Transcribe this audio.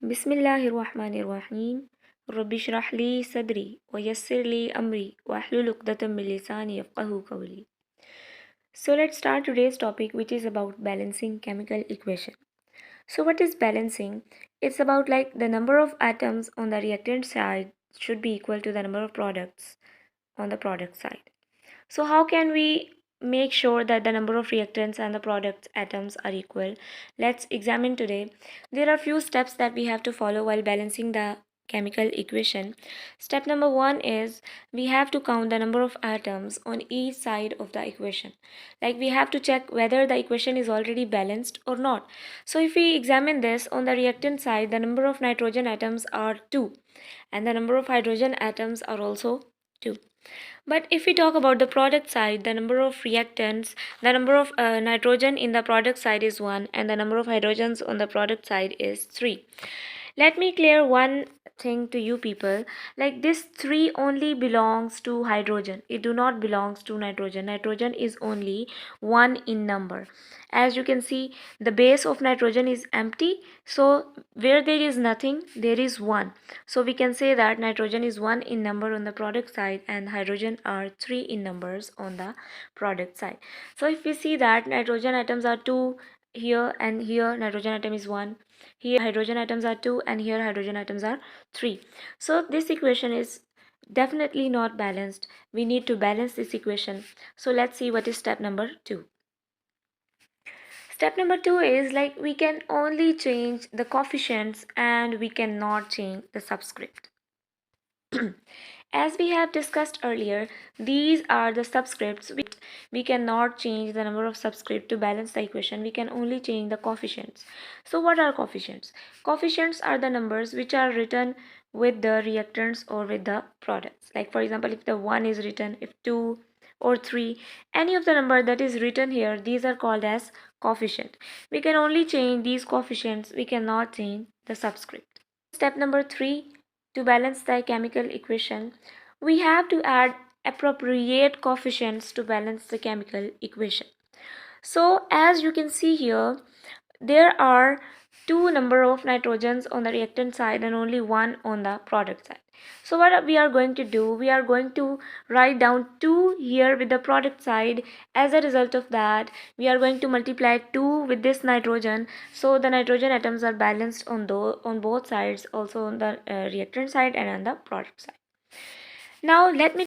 बिस्मिल्लाहिर्रहमानिर्रहीम रब्बि इश्रह ली सदरी व यस्सिर ली amri wahlul uqdatam min lisani yafqahu qawli. So let's start today's topic, which is about balancing chemical equation. So what is balancing? It's about like the number of atoms on the reactant side should be equal to the number of products on the product side. So how can we make sure that the number of reactants and the product atoms are equal? Let's examine today. There are few steps that we have to follow while balancing the chemical equation. Step number 1 is we have to count the number of atoms on each side of the equation. Like we have to check whether the equation is already balanced or not. So if we examine this, on the reactant side, the number of nitrogen atoms are 2 and the number of hydrogen atoms are also 2. But if we talk about the product side, the number of reactants, the number of nitrogen in the product side is 1 and the number of hydrogens on the product side is 3. Let me clear one thing to you people. Like this 3 only belongs to hydrogen. It do not belongs to nitrogen. Nitrogen is only 1 in number. As you can see, the base of nitrogen is empty. So where there is nothing, there is 1. So we can say that nitrogen is 1 in number on the product side and hydrogen are 3 in numbers on the product side. So if we see that nitrogen atoms are 2 here and here nitrogen atom is 1, here hydrogen atoms are 2 and here hydrogen atoms are 3. So this equation is definitely not balanced. We need to balance this equation. So let's see what is step number 2. Step number 2 is like we can only change the coefficients and we cannot change the subscript. As we have discussed earlier, these are the subscripts. We cannot change the number of subscript to balance the equation. We can only change the coefficients. So what are coefficients? Coefficients are the numbers which are written with the reactants or with the products. Like for example, if the 1 is written, if 2 or 3, any of the number that is written here, these are called as coefficient. We can only change these coefficients. We cannot change the subscript. Step number 3, to balance the chemical equation, we have to add appropriate coefficients to balance the chemical equation. So as you can see here, there are 2 number of nitrogens on the reactant side and only 1 on the product side. So what we are going to do, we are going to write down 2 here with the product side. As a result of that, we are going to multiply 2 with this nitrogen, so the nitrogen atoms are balanced on both sides, also on the reactant side and on the product side. Now let me